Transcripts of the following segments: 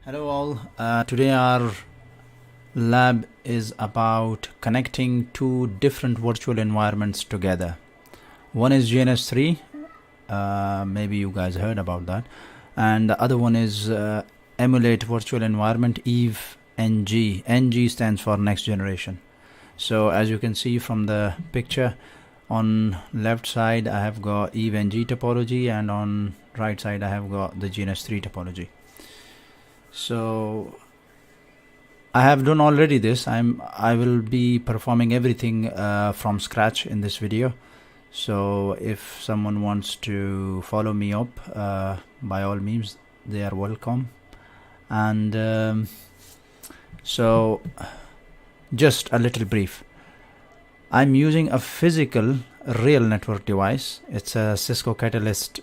Hello all. Today our lab is about connecting two different virtual environments together. One is GNS3, maybe you guys heard about that, and the other one is Emulate Virtual Environment Eve NG. NG stands for Next Generation. So as you can see from the picture, on left side I have got Eve NG topology, and on right side I have got the GNS3 topology. So I have done already this. I will be performing everything from scratch in this video. So if someone wants to follow me up, by all means, they are welcome. And so just a little brief. I'm using a physical real network device. It's a Cisco Catalyst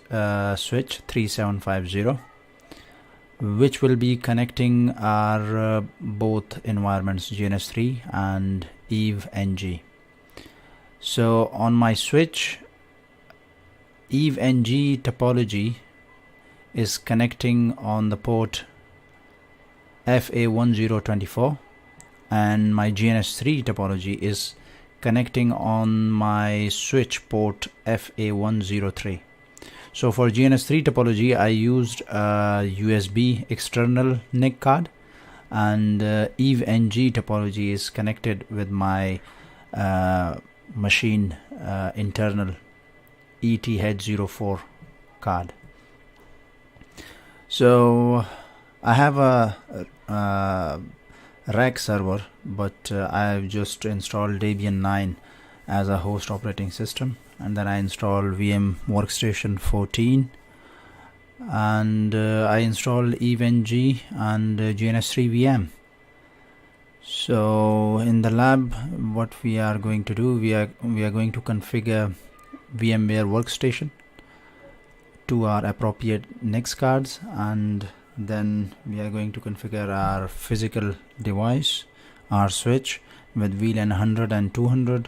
switch 3750. Which will be connecting our both environments, GNS3 and Eve NG. So on my switch, Eve NG topology is connecting on the port FA1024, and my GNS3 topology is connecting on my switch port FA103. So for GNS3 topology, I used a USB external NIC card, and Eve NG topology is connected with my machine internal ETH04 card. So I have a rack server, but I've just installed Debian 9 as a host operating system, and then I install VM Workstation 14, and I install Eve NG and GNS3 VM. So in the lab, what we are going to do, we are going to configure VMware Workstation to our appropriate NICs cards, and then we are going to configure our physical device, our switch with VLAN 100 and 200.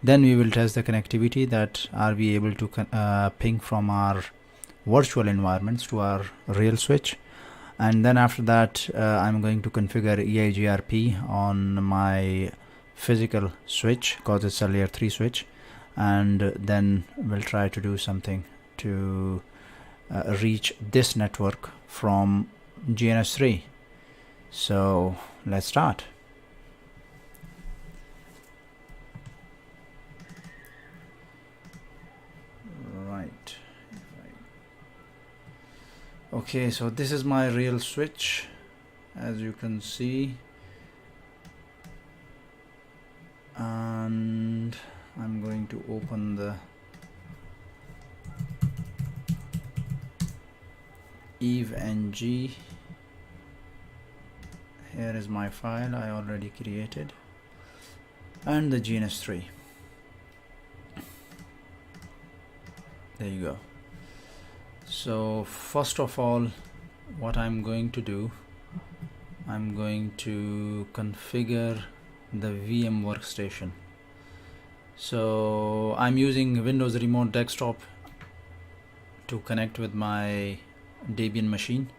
Then we will test the connectivity, that are we able to ping from our virtual environments to our real switch. And then after that, I'm going to configure EIGRP on my physical switch, because it's a layer 3 switch, and then we'll try to do something to reach this network from GNS3. So let's start. Okay, so this is my real switch, as you can see, and I'm going to open the Eve NG. Here is my file I already created, and the GNS3. There you go. So first of all, what I'm going to do, I'm going to configure the VM workstation. So I'm using Windows Remote Desktop to connect with my Debian machine.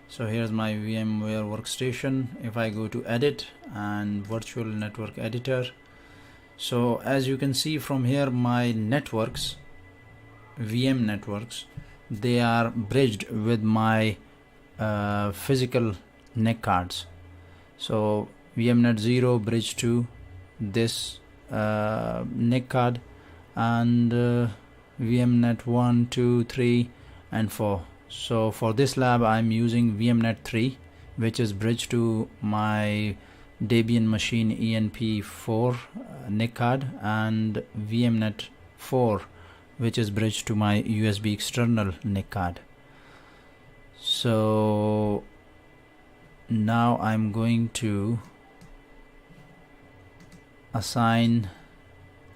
So here's my VMware workstation. If I go to edit and virtual network editor, so as you can see from here, my networks, VM networks, they are bridged with my physical NIC cards. So VMnet 0 bridge to this NIC card, and VMnet 1, 2, 3 and 4. So for this lab, I'm using VMnet 3, which is bridged to my Debian machine ENP4 NIC card, and VMnet 4, which is bridged to my USB external NIC card. So now I'm going to assign,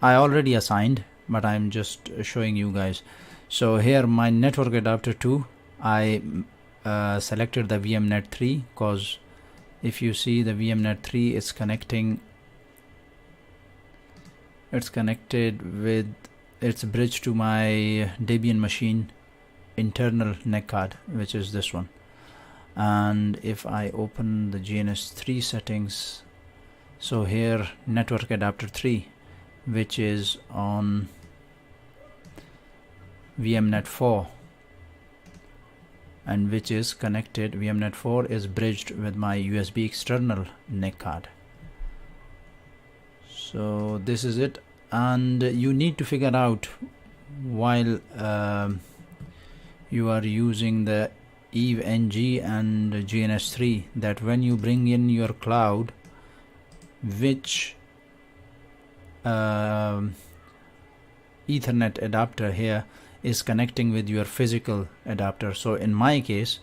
I already assigned, but I'm just showing you guys. So here my network adapter 2, I selected the VMnet 3, because if you see the VMnet 3 is connecting, it's connected with, it's bridged to my Debian machine internal NIC card, which is this one. And if I open the GNS3 settings, so here network adapter 3, which is on VMnet 4 and which is connected, VMnet 4 is bridged with my USB external NIC card. So this is it, and you need to figure out while you are using the EVE-NG and GNS3 that when you bring in your cloud, which Ethernet adapter here is connecting with your physical adapter. So in my case,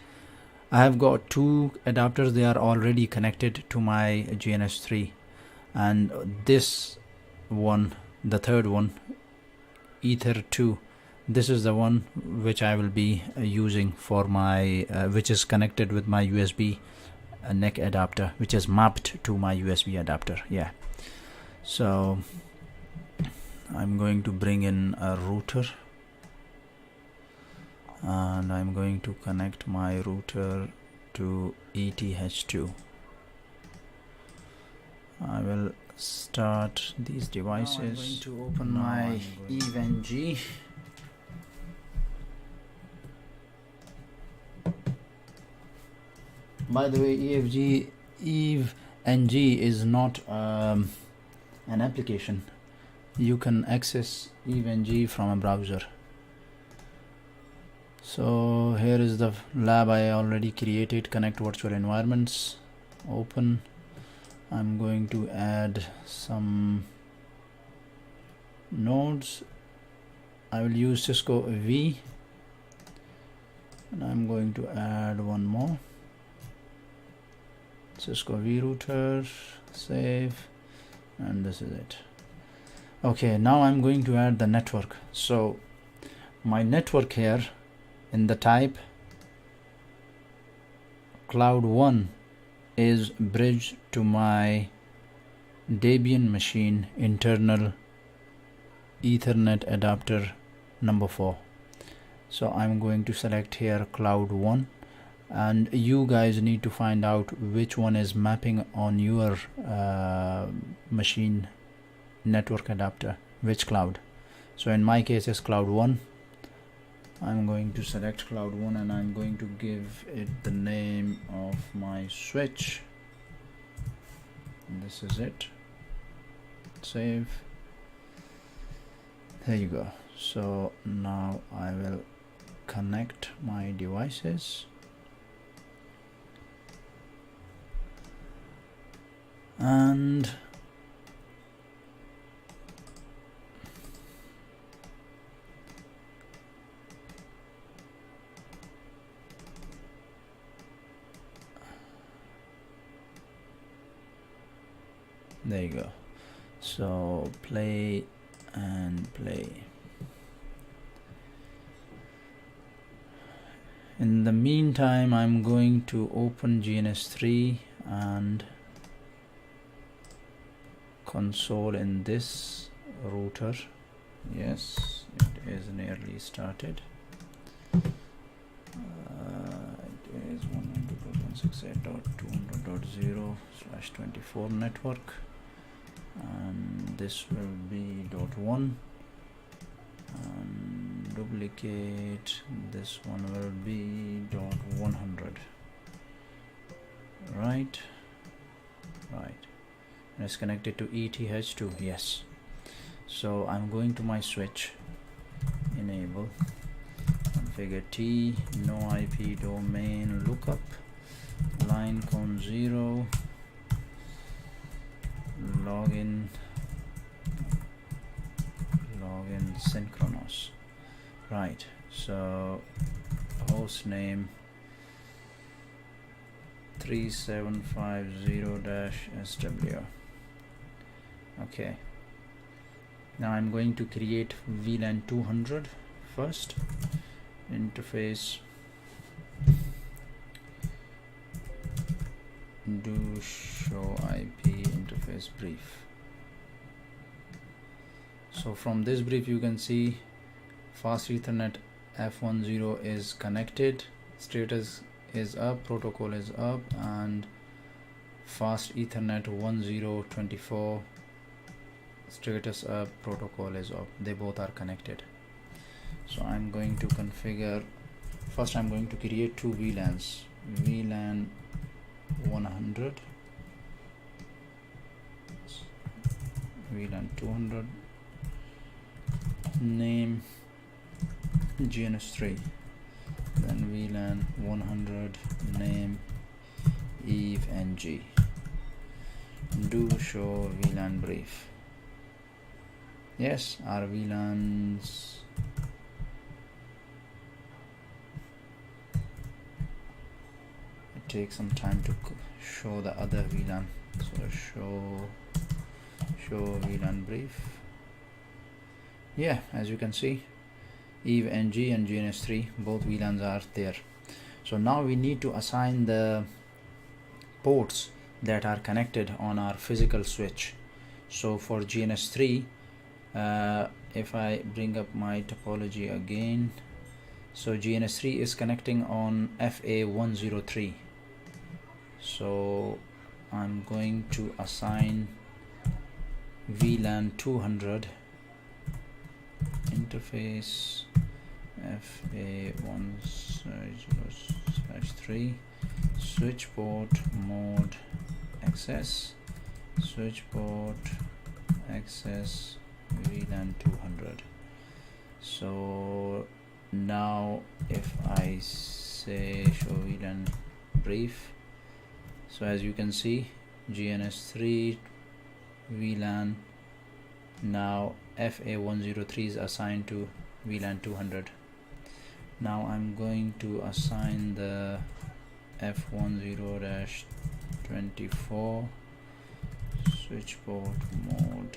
I have got two adapters. They are already connected to my GNS3, and this one, the third one, Ether2, this is the one which I will be using for my which is connected with my USB NIC adapter, which is mapped to my USB adapter. Yeah, so I'm going to bring in a router, and I'm going to connect my router to ETH2. I will start these devices. Now I'm going to open my EVE-NG. By the way, EVE-NG is not an application. You can access EVE-NG from a browser. So here is the lab I already created, connect virtual environments, open. I'm going to add some nodes. I will use Cisco V, and I'm going to add one more. Cisco vRouter, save, and this is it. Okay, now I'm going to add the network. So my network here in the type Cloud 1 is bridged to my Debian machine internal Ethernet adapter number 4. So I'm going to select here Cloud 1, and you guys need to find out which one is mapping on your machine network adapter, which cloud. So in my case it's Cloud 1. I'm going to select Cloud 1 and I'm going to give it the name of my switch. This is it. Save. There you go. So now I will connect my devices. And there you go. So play and play. In the meantime, I'm going to open GNS3 and console in this router. Yes, it is nearly started. It is 192.168.200.0/24 network, and this will be .1, and duplicate this one will be .100. right, and it's connected to ETH2. Yes, so I'm going to my switch, enable, configure T, no IP domain lookup, line con 0, login synchronous. Right, so host name 3750-SW. Okay, now I'm going to create VLAN 200 first. Interface, do show IP interface brief. So from this brief you can see fast Ethernet F10 is connected, status is up, protocol is up, and fast Ethernet 1024 status up, protocol is up. They both are connected. So I'm going to configure, first I'm going to create two VLANs, VLAN 100, VLAN 200, name GNS3, then VLAN 100, name Eve NG. Do show VLAN brief. Yes, our VLANs it takes some time to show the other VLAN. So show VLAN brief. Yeah, as you can see, Eve NG and GNS3, both VLANs are there. So now we need to assign the ports that are connected on our physical switch. So for GNS3, if I bring up my topology again, so GNS3 is connecting on FA103. So I'm going to assign VLAN 200 interface FA103 switch port mode access, switch port access VLAN 200. So now if I say show VLAN brief, so as you can see, GNS3 VLAN, now FA103 is assigned to VLAN 200. Now I'm going to assign the F10-24 switch port mode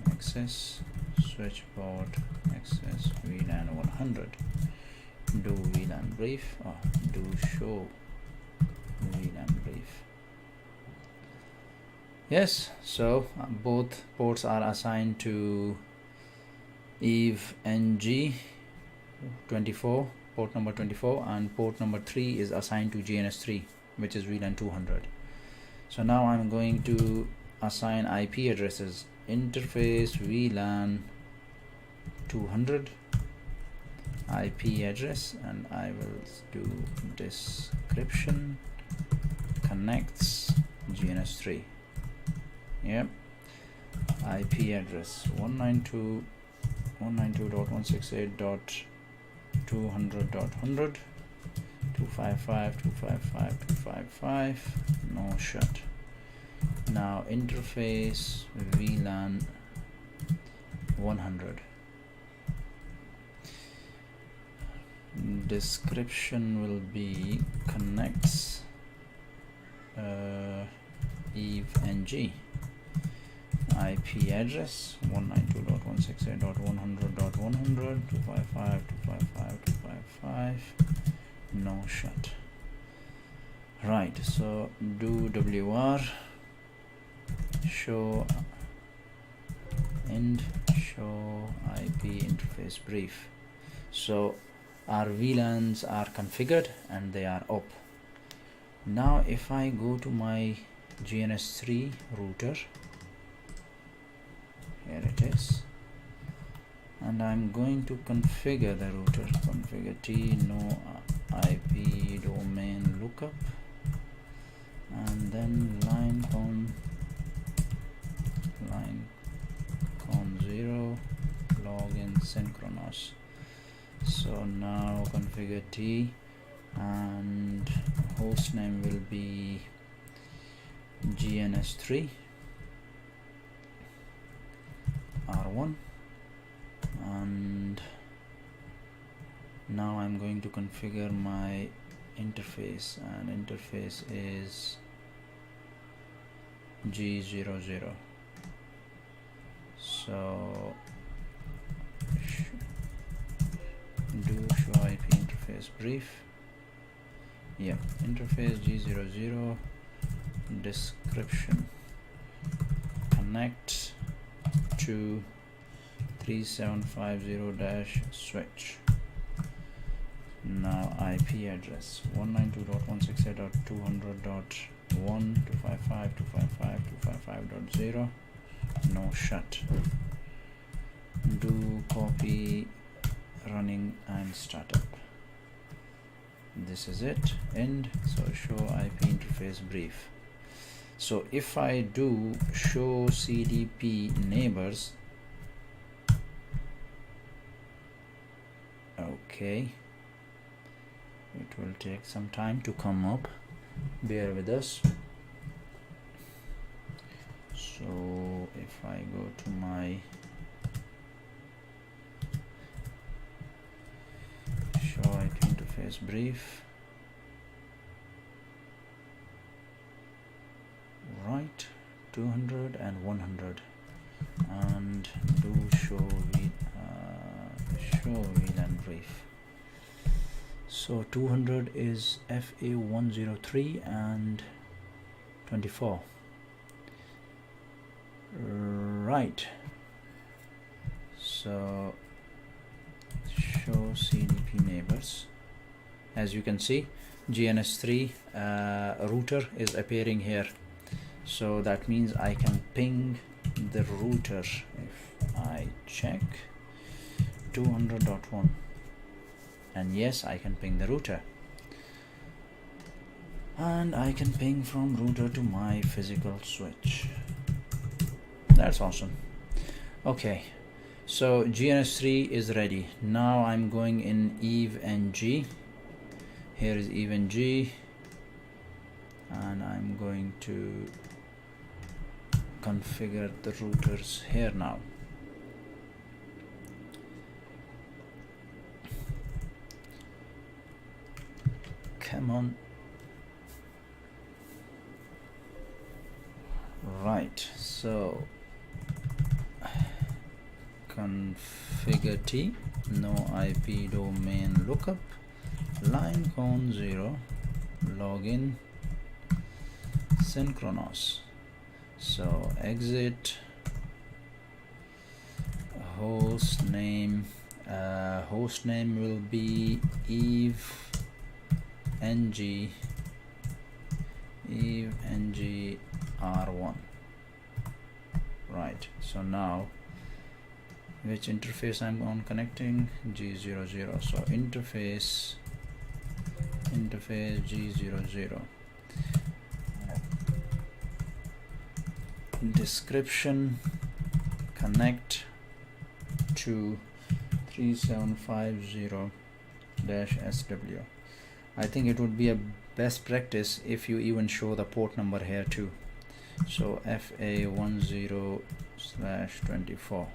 access, switch port access VLAN 100. Do VLAN brief, or do show VLAN brief. Yes, so both ports are assigned to Eve NG 24, port number 24, and port number 3 is assigned to GNS3, which is VLAN 200. So now I'm going to assign IP addresses. Interface VLAN 200 IP address, and I will do description connects GNS3. Yep, IP address 192.168.200.100, 255.255.255, no shut. Now interface VLAN 100. Description will be connects Eve NG. IP address 192.168.100.100, 255.255.255, no shut. Right, so do WR show and show IP interface brief. So our VLANs are configured and they are up. Now if I go to my GNS3 router, here it is, and I'm going to configure the router. Configure T no IP domain lookup, and then line con 0 login synchronous. So now configure T, and host name will be GNS3 R1, and now I'm going to configure my interface, and interface is G00. So do show IP interface brief. Yeah, interface G00, description connect to 3750 switch. Now IP address 192.168.200.1.255.255.255.0. No shut. Do copy running and startup. This is it. End. So show IP interface brief. So if I do show CDP neighbors, okay, it will take some time to come up, bear with us. So if I go to my show IP interface brief, right, 200 and 100, and do show VLAN brief. So 200 is FA103 and 24. Right. So show CDP neighbors. As you can see, GNS3 router is appearing here. So that means I can ping the router. If I check 200.1, and yes, I can ping the router, and I can ping from router to my physical switch. That's awesome. Okay, so GNS3 is ready. Now I'm going in EVE-NG. Here is EVE-NG, and I'm going to configure the routers here now. Come on. Right, so configure T, no IP domain lookup, line con 0, login, synchronous. So exit, host name will be EVE-NG R1. Right, so now which interface I'm on connecting? G00. So interface G00. Description, connect to 3750-SW. I think it would be a best practice if you even show the port number here too. So FA10/24.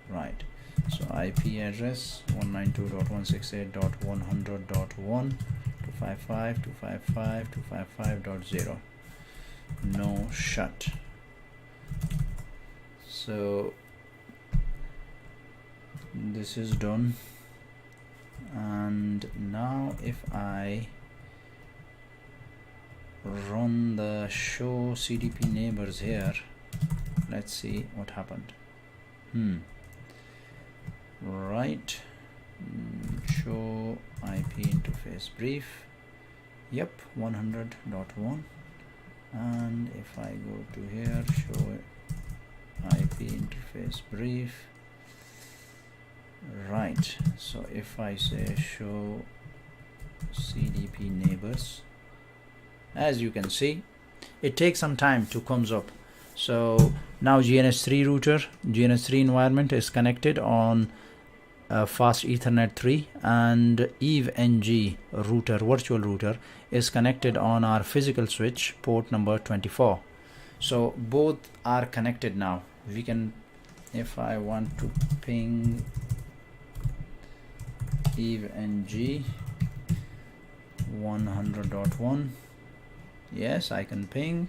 Right, so IP address 192.168.100.1.255.255.255.0. no shut. So this is done, and now if I run the show CDP neighbors here, let's see what happened. Right, show IP interface brief, yep, 100.1, and if I go to here, show IP interface brief, right, so if I say show CDP neighbors, as you can see, it takes some time to comes up. So now GNS3 router, GNS3 environment is connected on fast Ethernet 3, and EVE-NG router, virtual router, is connected on our physical switch port number 24. So both are connected now. We can, if I want to ping EVE-NG 100.1, yes, I can ping.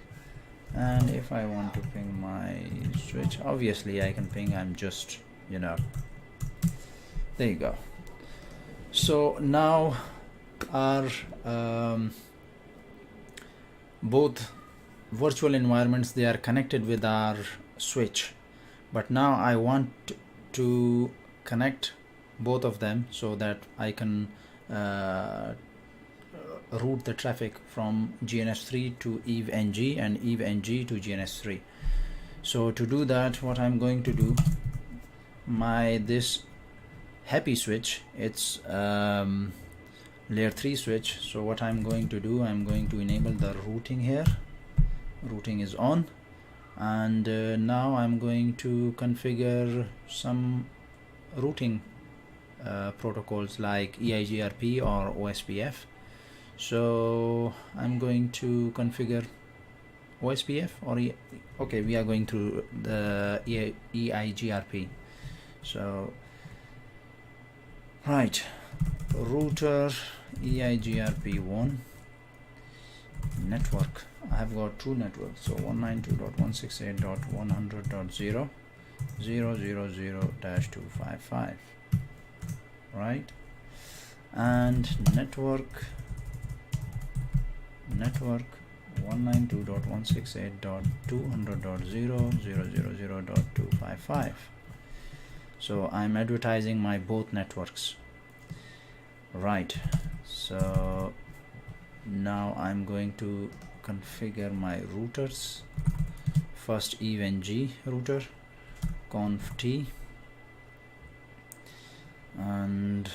And if I want to ping my switch, obviously I can ping, I'm just, there you go. So now our both virtual environments, they are connected with our switch, but now I want to connect both of them so that I can route the traffic from GNS3 to EVE-NG and EVE-NG to GNS3. So to do that, what I'm going to do, this Happy switch, it's layer 3 switch. So what I'm going to do, I'm going to enable the routing here. Routing is on, and now I'm going to configure some routing protocols like EIGRP or OSPF. So I'm going to configure OSPF or okay, we are going through the EIGRP. So right, router EIGRP1 network. I have got two networks, so 192.168.100.0 000-255, right? And network 192.168.200.0 000.255. So I'm advertising my both networks, right? So now I'm going to configure my routers. First EVE-NG router, conf t, and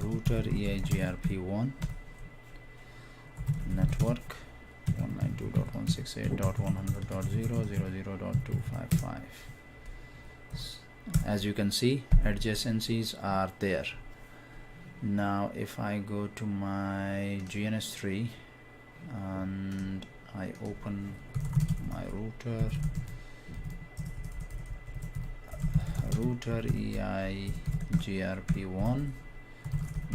router EIGRP1 network 192.168.100.0 000.255. As you can see, adjacencies are there. Now if I go to my GNS3 and I open my router EIGRP1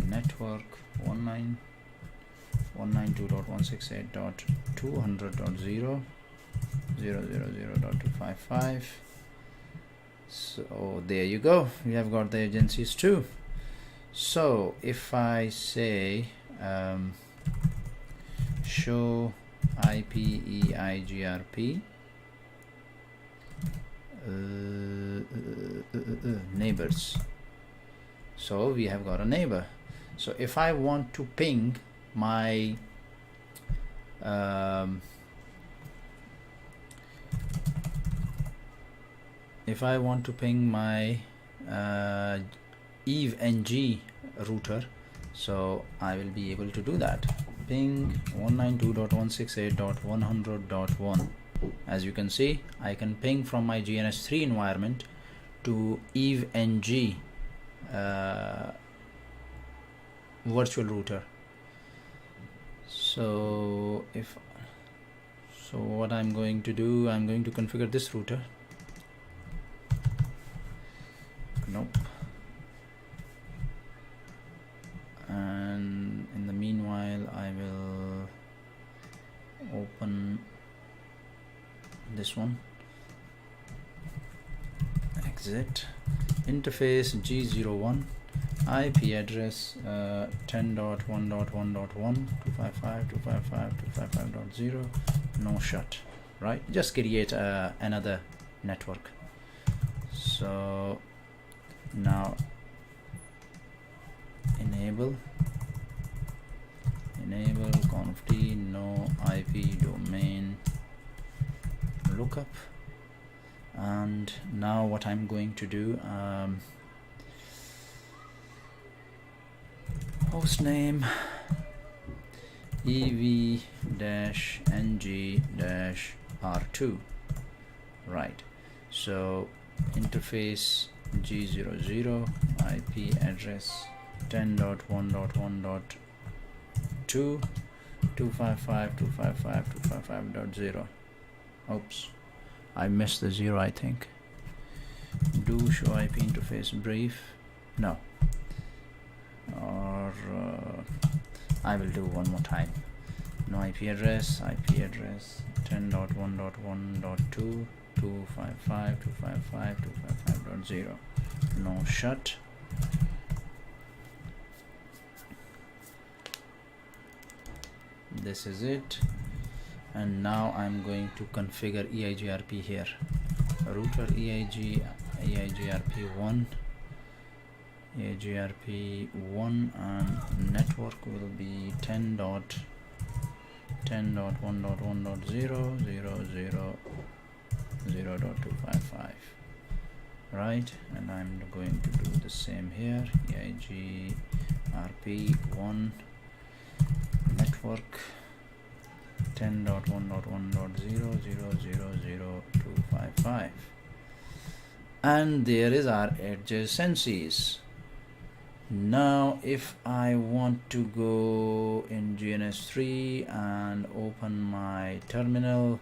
network 192.168.200.0 000.255. So there you go, we have got the agencies too. So if I say show IP EIGRP neighbors, so we have got a neighbor. So if I want to ping my EVE-NG router, so I will be able to do that. Ping 192.168.100.1. As you can see, I can ping from my GNS3 environment to EVE-NG virtual router. So what I'm going to do, I'm going to configure this router. Nope. And in the meanwhile, I will open this one. Exit. Interface G01. IP address 10.1.1.1 255.255.255.0. No shut. Right. Just create another network. So now enable conf t no IP domain lookup. And now what I'm going to do, hostname EV-NG-R2, right? So interface G00, IP address 10.1.1.2 255.255.255.0. Oops, I missed the 0, I think. Do show IP interface brief. No. Or I will do one more time. No IP address 10.1.1.2 255.255.255.0. No shut. This is it. And now I'm going to configure EIGRP here. Router EIGRP1 EIGRP1, and network will be 10.10.1.1.0.0.0.255, right? And I'm going to do the same here. EIGRP1 network 10.1.1.0.0.0.255, and there is our adjacencies. Now if I want to go in GNS3 and open my terminal,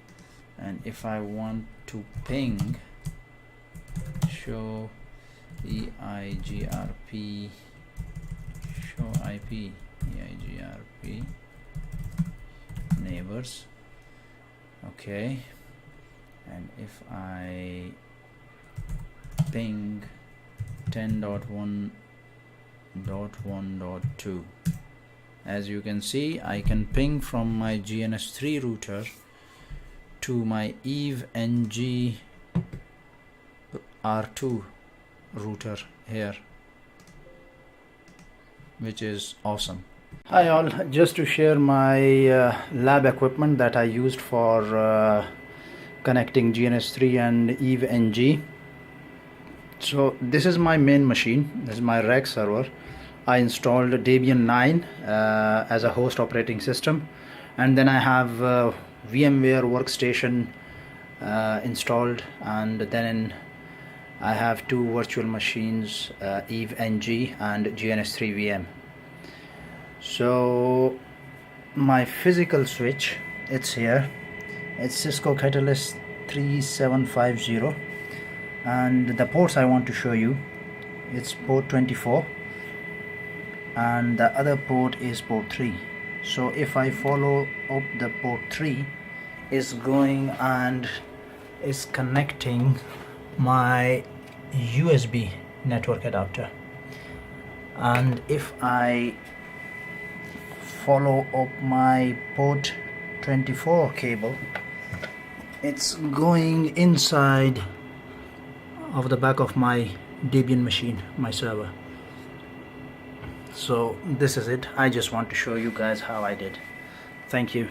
and if I want to ping show EIGRP show IP EIGRP neighbors, okay, and if I ping 10.1.1.2, as you can see, I can ping from my GNS3 router to my EVE-NG R2 router here, which is awesome. Hi all, just to share my lab equipment that I used for connecting GNS3 and EVE-NG. So this is my main machine, this is my rack server. I installed Debian 9 as a host operating system, and then I have VMware Workstation installed, and then I have two virtual machines, EVE-NG and GNS3 VM. So my physical switch, it's here, it's Cisco Catalyst 3750, and the ports I want to show you, it's port 24 and the other port is port 3. So if I follow up, the port 3 is going and is connecting my USB network adapter, and if I follow up my port 24 cable, it's going inside of the back of my Debian machine, my server. So this is it. I just want to show you guys how I did. Thank you.